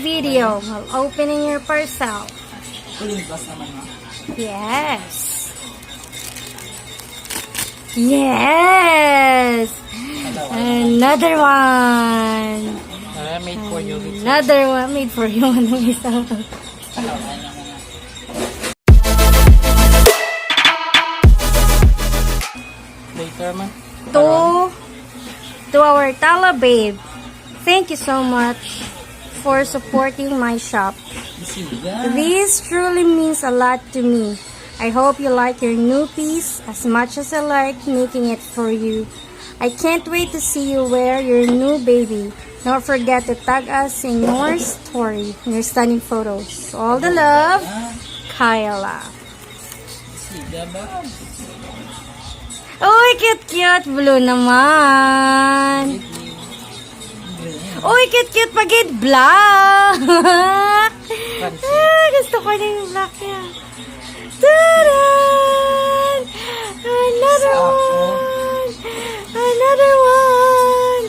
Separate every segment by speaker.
Speaker 1: video while opening your parcel.
Speaker 2: Kuling plus naman, ma.
Speaker 1: Yes. Yes. Another one.
Speaker 2: Made for you.
Speaker 1: Another one made for you.
Speaker 2: Later, man.
Speaker 1: To our Tala babe, thank you so much for supporting my shop. This truly means a lot to me. I hope you like your new piece as much as I like making it for you. I can't wait to see you wear your new baby. Don't forget to tag us in your story, in your stunning photos. All the love, Kyla. Uy, cute-cute. Blue naman. Uy, cute-cute. Pagid black. Gusto ko na yung black niya. Ta-da! Another one. Another one.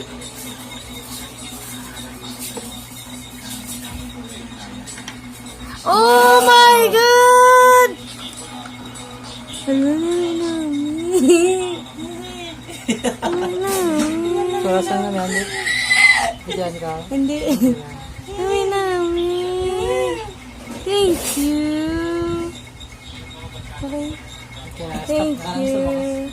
Speaker 1: Oh my God.
Speaker 2: Surasan na namin. Bigyan ka.
Speaker 1: Hindi. Ay, namin. Thank you. Okay. Thank you.